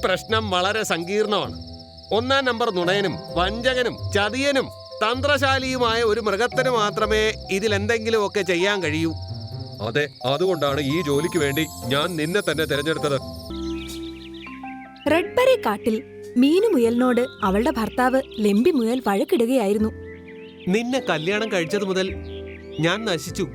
പ്രശ്നം വളരെ സങ്കീർണമാണ്. ഒന്നാം നമ്പർ നുണയനും വഞ്ചകനും ചതിയനും തന്ത്രശാലിയുമായ ഒരു മൃഗത്തിന് മാത്രമേ ഇതിലെന്തെങ്കിലുമൊക്കെ ചെയ്യാൻ കഴിയൂ. അതെ, അതുകൊണ്ടാണ് ഈ ജോലിക്ക് വേണ്ടി ഞാൻ നിന്നെ തന്നെ തിരഞ്ഞെടുത്തത്. റെഡ്ബറി കാട്ടിൽ മീനുമുയലിനോട് അവളുടെ ഭർത്താവ് ലെമ്പി മുയൽ വഴക്കിടുകയായിരുന്നു. നിന്നെ കല്യാണം കഴിച്ചത് മുതൽ ഞാൻ നശിച്ചു.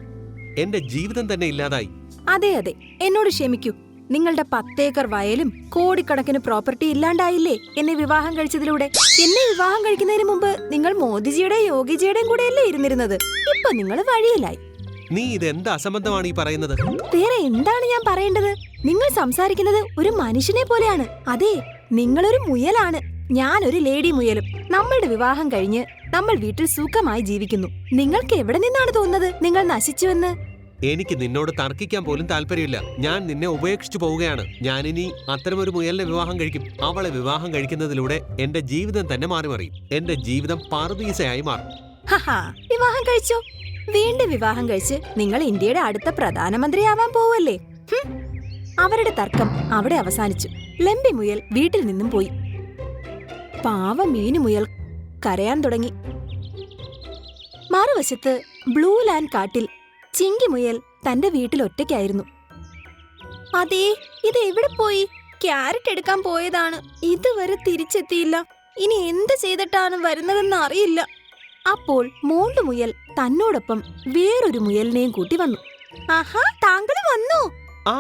എന്റെ ജീവിതം തന്നെ ഇല്ലാതായി. അതെ അതെ, എന്നോട് ക്ഷമിക്കൂ. നിങ്ങളുടെ 10 ഏക്കർ വയലും കോടിക്കണക്കിന് പ്രോപ്പർട്ടി ഇല്ലാണ്ടായില്ലേ എന്നെ വിവാഹം കഴിച്ചതിലൂടെ? എന്നെ വിവാഹം കഴിക്കുന്നതിന് മുമ്പ് നിങ്ങൾ മോദിജിയുടെയും യോഗിജിയുടെയും കൂടെയല്ലേ ഇരുന്നിരുന്നത്? ഇപ്പൊ നിങ്ങൾ വഴിയിലായി. നീ ഇതെന്ത് അസംബന്ധമാണ് ഈ പറയുന്നത്? വേറെ എന്താണ് ഞാൻ പറയേണ്ടത്? നിങ്ങൾ സംസാരിക്കുന്നത് ഒരു മനുഷ്യനെ പോലെയാണ്. അതെ, നിങ്ങളൊരു മുയലാണ്, ഞാനൊരു ലേഡി മുയലും. നമ്മളുടെ വിവാഹം കഴിഞ്ഞ് നമ്മൾ വീട്ടിൽ സുഖമായി ജീവിക്കുന്നു. നിങ്ങൾക്ക് എവിടെ നിന്നാണ് തോന്നുന്നത് നിങ്ങൾ നശിച്ചുവെന്ന്? എനിക്ക് നിന്നോട് തർക്കിക്കാൻ പോലും താല്പര്യമില്ല. ഞാൻ നിന്നെ ഉപേക്ഷിച്ചു പോവുകയാണ്. ഞാനിനി അത്തരമൊരു മുയലിനെ വിവാഹം കഴിക്കും. അവളെ വിവാഹം കഴിക്കുന്നതിലൂടെ എന്റെ ജീവിതം തന്നെ മാറിമറിയും. എന്റെ ജീവിതം പാർദീസയായി മാറും. വിവാഹം കഴിച്ചോ? വീണ്ടും വിവാഹം കഴിച്ച് നിങ്ങൾ ഇന്ത്യയുടെ അടുത്ത പ്രധാനമന്ത്രിയാവാൻ പോവല്ലേ? അവരുടെ തർക്കം അവിടെ അവസാനിച്ചു. ലെമ്പി മുയൽ വീട്ടിൽ നിന്നും പോയി. പാവ മീനുമുയൽ കരയാൻ തുടങ്ങി. മറുവശത്ത് ബ്ലൂ ലാൻഡ് കാട്ടിൽ ചിങ്കി മുയൽ തന്റെ വീട്ടിൽ ഒറ്റയ്ക്കായിരുന്നു. അതേ, ഇത് എവിടെ പോയി? ക്യാരറ്റ് എടുക്കാൻ പോയതാണ്, ഇതുവരെ തിരിച്ചെത്തിയില്ല. ഇനി എന്ത് ചെയ്തിട്ടാണ് വരുന്നതെന്ന് അറിയില്ല. അപ്പോൾ മോണ്ടുമുയൽ തന്നോടൊപ്പം വേറൊരു മുയലിനെയും കൂട്ടി വന്നു. ആഹാ, താങ്കൾ വന്നു? ആ,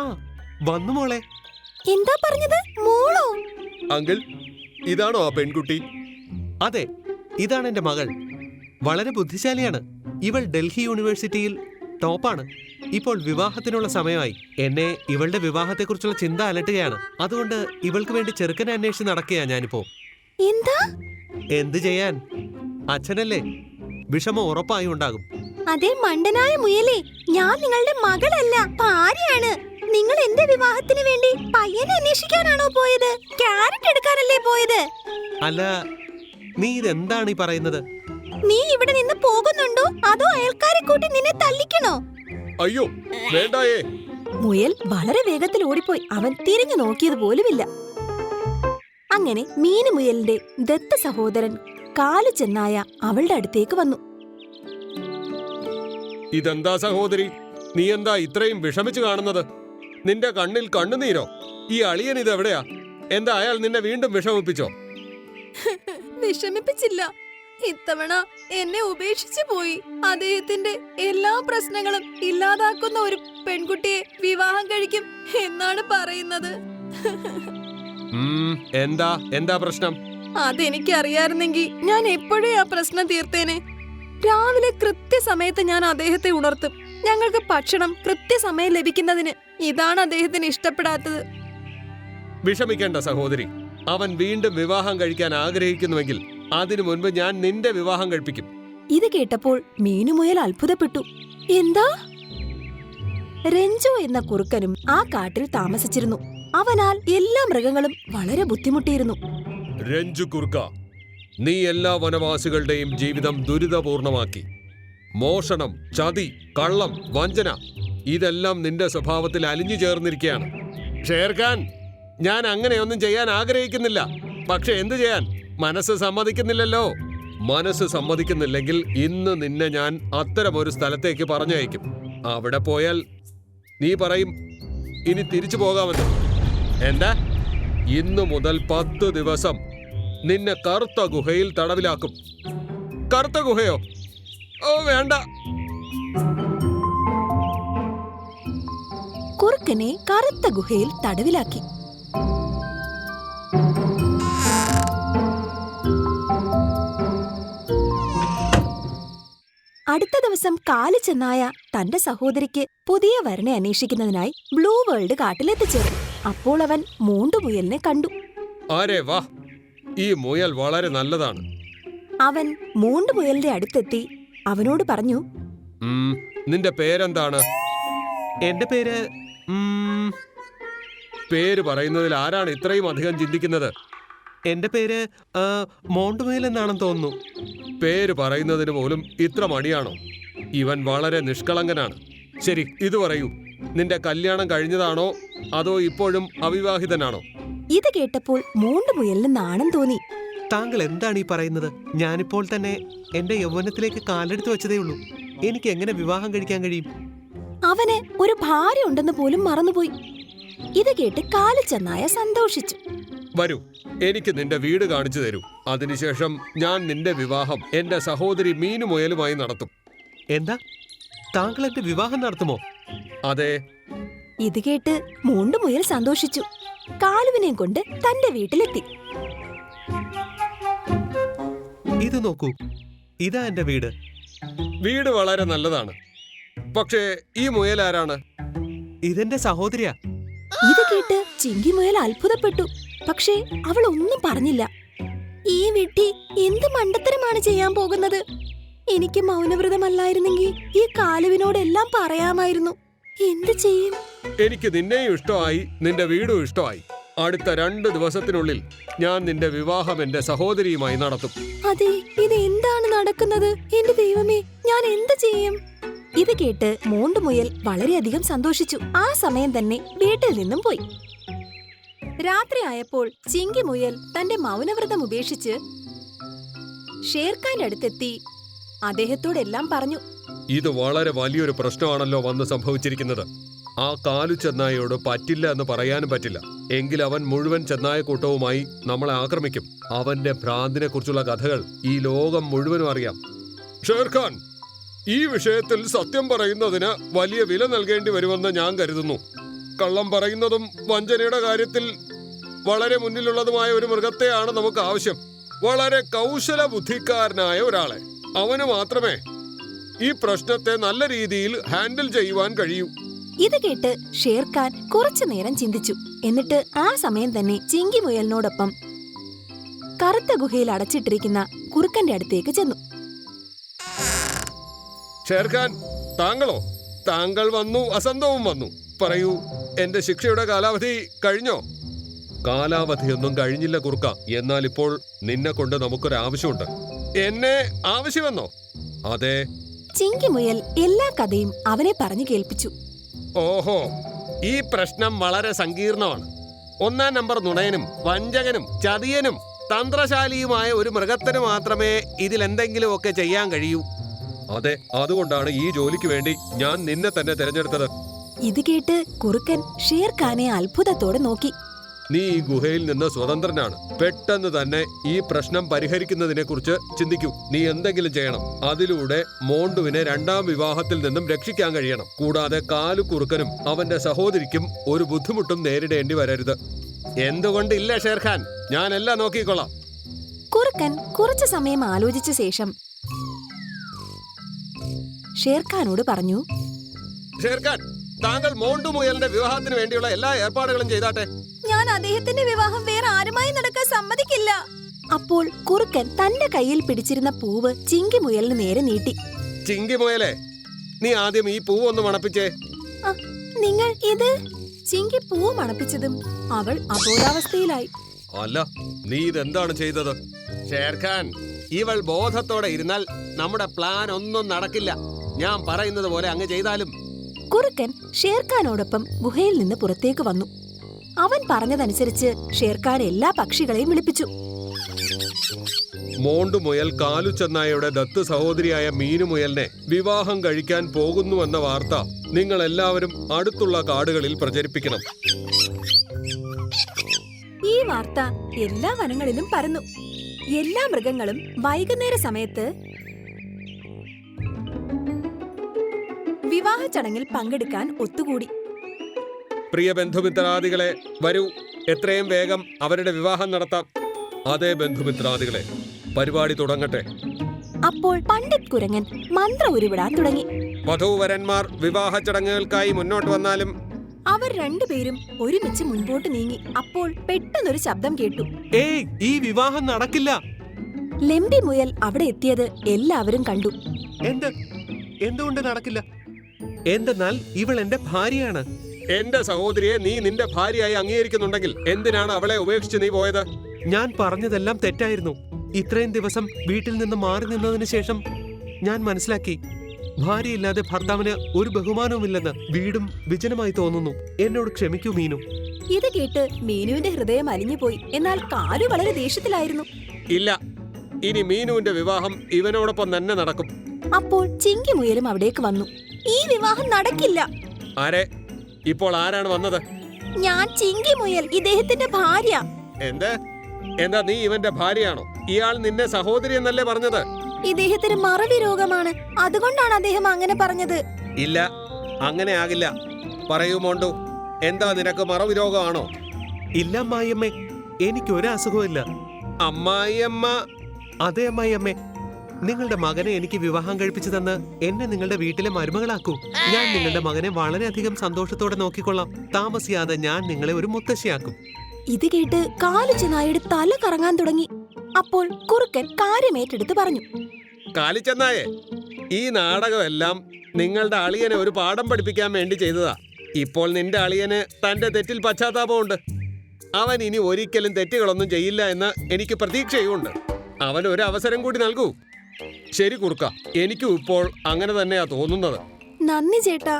വന്നു മോളെ. എന്താ പറഞ്ഞത്? മോളോ? അങ്കിൾ, ഇതാണോ ആ പെൺകുട്ടി? അതെ, ഇതാണ് എന്റെ മകൾ. വളരെ ബുദ്ധിശാലിയാണ്. ഇവൾ ഡൽഹി യൂണിവേഴ്സിറ്റിയിൽ ടോപ്പാണ്. ഇപ്പോൾ വിവാഹത്തിനുള്ള സമയമായി. എന്നെ ഇവളുടെ വിവാഹത്തെക്കുറിച്ചുള്ള ചിന്ത അലട്ടുകയാണ്. അതുകൊണ്ട് ഇവൾക്ക് വേണ്ടി ചെറുക്കനെ അന്വേഷിച്ച് നടക്കുകയാ ഞാനിപ്പോ. എന്താ? എന്ത് ചെയ്യാൻ? അച്ഛനല്ലേ, വിഷമം ഉറപ്പായും ഉണ്ടാകും. അതേ മണ്ടനായ മുയലേ, ഞാൻ നിങ്ങളുടെ മകളല്ല, ഭാര്യയാണ്. നിങ്ങൾ എന്റെ വിവാഹത്തിന് വേണ്ടി പയ്യനെ അന്വേഷിക്കാനാണോ പോയത്? ക്യാരറ്റ് എടുക്കാനല്ലേ പോയത്? അല്ല, നീ ഇതെന്താണ് ഈ പറയുന്നത്? നീ ഇവിടെ നിന്ന് പോകുന്നുണ്ടോ അതോ അയൽക്കാരെ കൂട്ടി നിന്നെ തല്ലിക്കണോ? അയ്യോ വേണ്ടായേ. മുയൽ വളരെ വേഗത്തിൽ ഓടിപ്പോയി. അവൻ തിരിഞ്ഞു നോക്കിയത് പോലുമില്ല. അങ്ങനെ മീനുമുയലിന്റെ ദത്ത സഹോദരൻ കാലു ചെന്നായ അവളുടെ അടുത്തേക്ക് വന്നു. ഇതെന്താ സഹോദരി, നീ എന്താ ഇത്രയും വിഷമിച്ചു കാണുന്നത്? നിന്റെ കണ്ണിൽ കണ്ണുനീരോ? ഈ അളിയൻ ഇതെവിടെയാ? എന്താ അയാൾ നിന്നെ വീണ്ടും വിഷമിപ്പിച്ചോ? വിഷമിപ്പിച്ചില്ല, ഇത്തവണ എന്നെ ഉപേക്ഷിച്ചു പോയി. അദ്ദേഹത്തിന്റെ എല്ലാ പ്രശ്നങ്ങളും ഇല്ലാതാക്കുന്ന ഒരു പെൺകുട്ടിയെ വിവാഹം കഴിക്കും എന്നാണ് പറയുന്നത്. എന്താ പ്രശ്നം? അതെനിക്കറിയായിരുന്നെങ്കിൽ ഞാൻ എപ്പോഴേ ആ പ്രശ്നം തീർത്തേനെ. രാവിലെ കൃത്യസമയത്ത് ഞാൻ അദ്ദേഹത്തെ ഉണർത്തും. ഞങ്ങൾക്ക് ഭക്ഷണം കൃത്യസമയം ലഭിക്കുന്നതിന് ഇതാണ് അദ്ദേഹത്തിന് ഇഷ്ടപ്പെടാത്തത്. വിഷമിക്കേണ്ട സഹോദരി, അവൻ വീണ്ടും വിവാഹം കഴിക്കാൻ ആഗ്രഹിക്കുന്നുവെങ്കിൽ അതിനു മുൻപ് ഞാൻ നിന്റെ വിവാഹം കഴിപ്പിക്കും. ഇത് കേട്ടപ്പോൾ മീനുമുയൽ അത്ഭുതപ്പെട്ടു. എന്താ? രഞ്ജു എന്ന കുറുക്കനും ആ കാട്ടിൽ താമസിച്ചിരുന്നു. അവനാൽ എല്ലാ മൃഗങ്ങളും വളരെ ബുദ്ധിമുട്ടിയിരുന്നു. രഞ്ജു കുറുക്ക, നീ എല്ലാ വനവാസികളുടെയും ജീവിതം ദുരിതപൂർണമാക്കി. മോഷണം, ചതി, കള്ളം, വഞ്ചന ഇതെല്ലാം നിന്റെ സ്വഭാവത്തിൽ അലിഞ്ഞു ചേർന്നിരിക്കുകയാണ്. ഷേർഖാൻ, ഞാൻ അങ്ങനെയൊന്നും ചെയ്യാൻ ആഗ്രഹിക്കുന്നില്ല. പക്ഷെ എന്തു ചെയ്യാൻ? മനസ്സ് സമ്മതിക്കുന്നില്ലല്ലോ. മനസ്സ് സമ്മതിക്കുന്നില്ലെങ്കിൽ ഇന്ന് നിന്നെ ഞാൻ അത്തരമൊരു സ്ഥലത്തേക്ക് പറഞ്ഞയക്കും. അവിടെ പോയാൽ നീ പറയും ഇനി തിരിച്ചു പോകാമെന്ന്. എന്താ? ഇന്നു മുതൽ 10 ദിവസം നിന്നെ കറുത്ത ഗുഹയിൽ തടവിലാക്കും. കറുത്ത ഗുഹയോ? ഓ വേണ്ട. കുറുക്കനെ കറുത്ത ഗുഹയിൽ തടവിലാക്കി. അടുത്ത ദിവസം കാലു ചെന്നായ തന്റെ സഹോദരിക്ക് പുതിയ വരനെ അന്വേഷിക്കുന്നതിനായി ബ്ലൂ വേൾഡ് കാട്ടിലെത്തിച്ചേർന്നു. അപ്പോൾ അവൻ മൂണ്ടുമുയലിനെ കണ്ടു. ആരേ വാ, ഈ മുയൽ വളരെ നല്ലതാണ്. അവൻ മൂണ്ടുമുയലിന്റെ അടുത്തെത്തി അവനോട് പറഞ്ഞു, നിന്റെ പേരെന്താണ്? എന്റെ പേര് പേര് പറയുന്നതിൽ ആരാണ് ഇത്രയും അധികം ചിന്തിക്കുന്നത്? എന്റെ പേര് മോണ്ടുമുയൽ എന്നാണെന്ന് തോന്നുന്നു. പേര് പറയുന്നതിന് പോലും ഇത്ര മടിയാണോ? ഇവൻ വളരെ നിഷ്കളങ്കനാണ്. ശരി, ഇത് പറയൂ, നിന്റെ കല്യാണം കഴിഞ്ഞതാണോ അതോ ഇപ്പോഴും അവിവാഹിതനാണോ? ഇത് കേട്ടപ്പോൾ മോണ്ടുമുയലിന് നാണം തോന്നി. താങ്കൾ എന്താണ് ഈ പറയുന്നത്? ഞാനിപ്പോൾ തന്നെ എന്റെ യൗവനത്തിലേക്ക് കാലെടുത്ത് വെച്ചതേ ഉള്ളൂ. എനിക്ക് എങ്ങനെ വിവാഹം കഴിക്കാൻ കഴിയും? അവന് ഒരു ഭാര്യ ഉണ്ടെന്ന് പോലും മറന്നുപോയി. ഇത് കേട്ട് കാലുച്ചെന്നായ സന്തോഷിച്ചു. വരൂ, എനിക്ക് നിന്റെ വീട് കാണിച്ചു തരൂ. അതിനുശേഷം ഞാൻ നിന്റെ വിവാഹം എന്റെ സഹോദരി മീനുമുയലുമായി നടത്തും. എന്താ, താങ്കൾ എന്റെ വിവാഹം നടത്തുമോ? അതെ. ഇത് കേട്ട് മോണ്ടുമുയൽ സന്തോഷിച്ചു. കാലുവിനെയും കൊണ്ട് തന്റെ വീട്ടിലെത്തി. ഇത് നോക്കൂ, ഇതാ എന്റെ വീട്. വീട് വളരെ നല്ലതാണ്. പക്ഷേ ഈ മുയൽ ആരാണ്? ഇതെന്റെ സഹോദരിയാ. ഇത് കേട്ട് ചിങ്കിമുയൽ അത്ഭുതപ്പെട്ടു. പക്ഷേ അവൾ ഒന്നും പറഞ്ഞില്ല. ഈ വിഡ്ഢി എന്ത് മണ്ടത്തരമാണ് ചെയ്യാൻ പോകുന്നത്? എനിക്ക് മൗനവ്രതമല്ലായിരുന്നെങ്കിൽ ഈ കാലുവിനോടെല്ലാം പറയാമായിരുന്നു. എന്ത് ചെയ്യും? എനിക്ക് നിന്നെയും ഇഷ്ടമായി, നിന്റെ വീടും ഇഷ്ടമായി. അടുത്ത 2 ദിവസത്തിനുള്ളിൽ ഞാൻ നിന്റെ വിവാഹം എന്റെ സഹോദരിയുമായി നടത്തും. അതെ, ഇത് എന്താണ് നടക്കുന്നത്? എന്റെ ദൈവമേ, ഞാൻ എന്ത് ചെയ്യും? ഇത് കേട്ട് മോണ്ടുമുയൽ വളരെയധികം സന്തോഷിച്ചു. ആ സമയം തന്നെ വീട്ടിൽ നിന്നും പോയി. രാത്രിയായപ്പോൾ ചിങ്കിമുയൽ തന്റെ മൗനവ്രതം ഉപേക്ഷിച്ച് ഷേർഖാന്റെ അടുത്തെത്തി അദ്ദേഹത്തോടെല്ലാം പറഞ്ഞു. ഇത് വളരെ വലിയൊരു പ്രശ്നമാണല്ലോ വന്ന് സംഭവിച്ചിരിക്കുന്നത്. ആ കാലു ചെന്നായയോട് പറ്റില്ല എന്ന് പറയാനും പറ്റില്ല. എങ്കിൽ അവൻ മുഴുവൻ ചെന്നായ കൂട്ടവുമായി നമ്മളെ ആക്രമിക്കും. അവന്റെ ഭ്രാന്തിനെ കുറിച്ചുള്ള കഥകൾ ഈ ലോകം മുഴുവനും അറിയാം. ഷേർഖാൻ, ഈ വിഷയത്തിൽ സത്യം പറയുന്നതിന് വലിയ വില നൽകേണ്ടി വരുമെന്ന് ഞാൻ കരുതുന്നു. കള്ളം പറയുന്നതും വഞ്ചനയുടെ കാര്യത്തിൽ വളരെ മുന്നിലുള്ളതുമായ ഒരു മൃഗത്തെയാണ് നമുക്ക് ആവശ്യം. വളരെ കൗശല ബുദ്ധിക്കാരനായ ഒരാളെ. അവന് മാത്രമേ ഈ പ്രശ്നത്തെ നല്ല രീതിയിൽ ഹാൻഡിൽ ചെയ്യുവാൻ കഴിയൂ. ഇത് കേട്ട് ഷേർഖാൻ കുറച്ചു നേരം ചിന്തിച്ചു. എന്നിട്ട് ആ സമയം തന്നെ ചിങ്കിമുയലിനോടൊപ്പം കറുത്ത ഗുഹയിൽ അടച്ചിട്ടിരിക്കുന്ന കുറുക്കന്റെ അടുത്തേക്ക് ചെന്നു. ഷേർഖാൻ, താങ്കളോ? താങ്കൾ വന്നു, അസന്തവും വന്നു. പറയൂ, എന്റെ ശിക്ഷയുടെ കാലാവധി കഴിഞ്ഞോ? കാലാവധിയൊന്നും കഴിഞ്ഞില്ല കുറുക്ക. എന്നാൽ ഇപ്പോൾ നിന്നെ കൊണ്ട് നമുക്കൊരാവശ്യമുണ്ട്. എന്നെ ആവശ്യമെന്നോ? അതെ. ചിങ്കിമുയൽ എല്ലാ കഥയും അവനെ പറഞ്ഞു കേൾപ്പിച്ചു. ഓഹോ, ഈ പ്രശ്നം വളരെ സങ്കീർണമാണ്. 1-ാം നമ്പർ നുണയനും വഞ്ചകനും ചതിയനും തന്ത്രശാലിയുമായ ഒരു മൃഗത്തിന് മാത്രമേ ഇതിലെന്തെങ്കിലുമൊക്കെ ചെയ്യാൻ കഴിയൂ. അതെ, അതുകൊണ്ടാണ് ഈ ജോലിക്ക് വേണ്ടി ഞാൻ നിന്നെ തന്നെ തിരഞ്ഞെടുത്തത്. ഇത് കേട്ട് കുറുക്കൻ ഷേർഖാനെ അത്ഭുതത്തോടെ നോക്കി. നീ ഈ ഗുഹയിൽ നിന്ന് സ്വതന്ത്രനാണ്. പെട്ടെന്ന് തന്നെ ഈ പ്രശ്നം പരിഹരിക്കുന്നതിനെ കുറിച്ച് ചിന്തിക്കൂ. നീ എന്തെങ്കിലും ചെയ്യണം. അതിലൂടെ മോണ്ടുവിനെ 2-ാം വിവാഹത്തിൽ നിന്നും രക്ഷിക്കാൻ കഴിയണം. കൂടാതെ കാലു കുറുക്കനും അവന്റെ സഹോദരിക്കും ഒരു ബുദ്ധിമുട്ടും നേരിടേണ്ടി വരരുത്. എന്തുകൊണ്ടില്ല ഷേർഖാൻ, ഞാൻ എല്ലാം നോക്കിക്കൊള്ളാം. കുറുക്കൻ കുറച്ചു സമയം ആലോചിച്ച ശേഷം ഷേർഖാനോട് പറഞ്ഞു. ഷേർഖാൻ, താങ്കൾ മോണ്ടു മുയലിന്റെ വിവാഹത്തിന് വേണ്ടിയുള്ള എല്ലാ ഏർപ്പാടുകളും ചെയ്താട്ടെ. ഞാൻ അദ്ദേഹത്തിന്റെ വിവാഹം വേറെ ആരുമായി നടക്കാൻ സമ്മതിക്കില്ല. അപ്പോൾ കുറുക്കൻ തന്റെ കയ്യിൽ പിടിച്ചിരുന്ന പൂവ് ചിങ്കിമുയലിന് നേരെ നീട്ടി. ചിങ്കിമുയലെ, നീ ആദ്യം ഈ പൂവ് ഒന്ന് മണപ്പിച്ചേ. നിങ്ങൾ ഇത്? ചിങ്കി പൂവ് മണപ്പിച്ചതും അവൾ അബോധാവസ്ഥയിലായി. അല്ല, നീ ഇതെന്താണ് ചെയ്തത്? ഷേർഖാൻ, ഇവൾ ബോധത്തോടെ ഇരുന്നാൽ നമ്മുടെ പ്ലാൻ ഒന്നും നടക്കില്ല. ഞാൻ പറയുന്നത് പോലെ അങ്ങ് ചെയ്താലും. കുറുക്കൻ ഷേർഖാനോടൊപ്പം ഗുഹയിൽ നിന്ന് പുറത്തേക്ക് വന്നു. അവൻ പറഞ്ഞതനുസരിച്ച് ഷേർഖാൻ എല്ലാ പക്ഷികളെയും വിളിപ്പിച്ചു. മോണ്ടു മുയൽ കാലു ചെന്നായയുടെ ദത്ത് സഹോദരിയായ മീനുമുയലിനെ വിവാഹം കഴിക്കാൻ പോകുന്നുവെന്ന വാർത്ത നിങ്ങൾ എല്ലാവരും അടുത്തുള്ള കാടുകളിൽ പ്രചരിപ്പിക്കണം. ഈ വാർത്ത എല്ലാ വനങ്ങളിലും പരന്നു. എല്ലാ മൃഗങ്ങളും വൈകുന്നേര സമയത്ത് വിവാഹ ചടങ്ങിൽ പങ്കെടുക്കാൻ ഒത്തുകൂടി. പ്രിയ ബന്ധുമിത്രാദികളെ, വരൂ, എത്രയും വേഗം അവരുടെ വിവാഹം നടത്താം. അതേ ബന്ധുമിത്രാദികളെ, പരിപാടി തുടങ്ങട്ടെ. അപ്പോൾ പണ്ഡിറ്റ് കുരങ്ങൻ മന്ത്രം ഉരുവിടാൻ തുടങ്ങി. വധൂവരന്മാർ വിവാഹ ചടങ്ങുകൾക്കായി മുന്നോട്ട് വന്നാലും. അവർ രണ്ടുപേരും ഒരുമിച്ച് മുൻപോട്ട് നീങ്ങി. അപ്പോൾ പെട്ടെന്നൊരു ശബ്ദം കേട്ടു. ഏയ്, ഈ വിവാഹം നടക്കില്ല. ലെമ്പി മുയൽ അവിടെ എത്തിയത് എല്ലാവരും കണ്ടു. എന്തുകൊണ്ട് നടക്കില്ല? എന്തെന്നാൽ ഇവൾ എന്റെ ഭാര്യയാണ്. എന്റെ സഹോദരിയെ നീ നിന്റെ ഭാര്യയായി അംഗീകരിക്കുന്നുണ്ടെങ്കിൽ എന്തിനാണ് അവളെ ഉപേക്ഷിച്ച് നീ പോയത്? ഞാൻ പറഞ്ഞതെല്ലാം തെറ്റായിരുന്നു. ഇത്രയും ദിവസം വീട്ടിൽ നിന്ന് മാറി നിന്നതിന് ശേഷം ഞാൻ മനസ്സിലാക്കി, ഭാര്യയില്ലാതെ ഭർത്താവിന് ഒരു ബഹുമാനവുമില്ലെന്ന്. വീടും വിജനമായി തോന്നുന്നു. എന്നോട് ക്ഷമിക്കൂ മീനു. ഇത് കേട്ട് മീനുവിന്റെ ഹൃദയം അലിഞ്ഞുപോയി. എന്നാൽ കാലു വളരെ ദേഷ്യത്തിലായിരുന്നു. ഇല്ല, ഇനി മീനുവിന്റെ വിവാഹം ഇവനോടൊപ്പം തന്നെ നടക്കും. അപ്പോൾ ചിങ്കിമുയലും അവിടേക്ക് വന്നു. ഈ വിവാഹം നടക്കില്ല. ആരെ? ഇപ്പോൾ ആരാണ് വന്നത്? ഞാൻ ചിങ്കിമുയൽ, ഇദ്ദേഹത്തിന്റെ ഭാര്യ. എന്താ നീ ഇവന്റെ ഭാര്യയാണോ? ഇയാൾ നിന്നെ സഹോദരി എന്നല്ലേ പറഞ്ഞത്? ഇദ്ദേഹത്തിന് മറവി രോഗമാണ്, അതുകൊണ്ടാണ് അദ്ദേഹം അങ്ങനെ പറഞ്ഞത്. ഇല്ല, അങ്ങനെ ആകില്ല. പറയൂ മോണ്ടു, എന്താ നിനക്ക് മറവി രോഗമാണോ? ഇല്ല അമ്മായിയമ്മേ, എനിക്കൊരു അസുഖമില്ല. അമ്മായിയമ്മ? അതെ അമ്മായിയമ്മേ, നിങ്ങളുടെ മകനെ എനിക്ക് വിവാഹം കഴിപ്പിച്ചു തന്ന് എന്നെ നിങ്ങളുടെ വീട്ടിലെ മരുമകളാക്കൂ. ഞാൻ നിങ്ങളുടെ മകനെ വളരെയധികം സന്തോഷത്തോടെ നോക്കിക്കൊള്ളാം. താമസിയാതെ ഞാൻ നിങ്ങളെ ഒരു മുത്തശ്ശിയാക്കും. ഇത് കേട്ട് കാലുച്ചെന്നായുടെ തല കറങ്ങാൻ തുടങ്ങി. അപ്പോൾ കുറുക്കൻ കാര്യമേറ്റെടുത്ത് പറഞ്ഞു. കാലിച്ചെന്നായേ, ഈ നാടകമെല്ലാം നിങ്ങളുടെ അളിയനെ ഒരു പാഠം പഠിപ്പിക്കാൻ വേണ്ടി ചെയ്തതാ. ഇപ്പോൾ നിന്റെ അളിയന് തന്റെ തെറ്റിൽ പശ്ചാത്താപമുണ്ട്. അവൻ ഇനി ഒരിക്കലും തെറ്റുകളൊന്നും ചെയ്യില്ല എന്ന് എനിക്ക് പ്രതീക്ഷയുണ്ട്. അവൻ ഒരു അവസരം കൂടി നൽകൂ. ശരി കുറുക്ക, എനിക്കും ഇപ്പോൾ അങ്ങനെ തന്നെയാ തോന്നുന്നത്. നന്ദി ചേട്ടാ.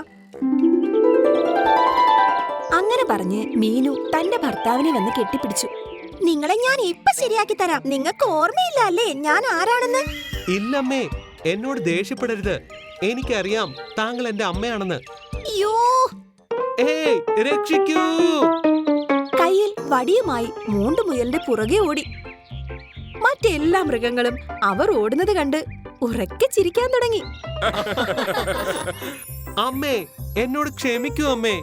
അങ്ങനെ പറഞ്ഞ് മീനു തന്റെ ഭർത്താവിനെ വന്ന് കെട്ടിപ്പിടിച്ചു. നിങ്ങളെ ഞാൻ ഇപ്പൊ ശരിയാക്കി തരാം. നിങ്ങൾക്ക് ഓർമ്മയില്ല അല്ലേ ഞാൻ ആരാണെന്ന്? ഇല്ലമ്മേ, എന്നോട് ദേഷ്യപ്പെടരുത്. എനിക്കറിയാം താങ്കൾ എന്റെ അമ്മയാണെന്ന്. അയ്യോ! ഏയ്, രക്ഷിക്കൂ! കയ്യിൽ വടിയുമായി മൂണ്ടുമുയലിന്റെ പുറകെ ഓടി. മറ്റെല്ലാ മൃഗങ്ങളും അവർ ഓടുന്നത് കണ്ട് ഉറക്കെ ചിരിക്കാൻ തുടങ്ങി. അമ്മേ, എന്നോട് ക്ഷമിക്കൂ അമ്മേ.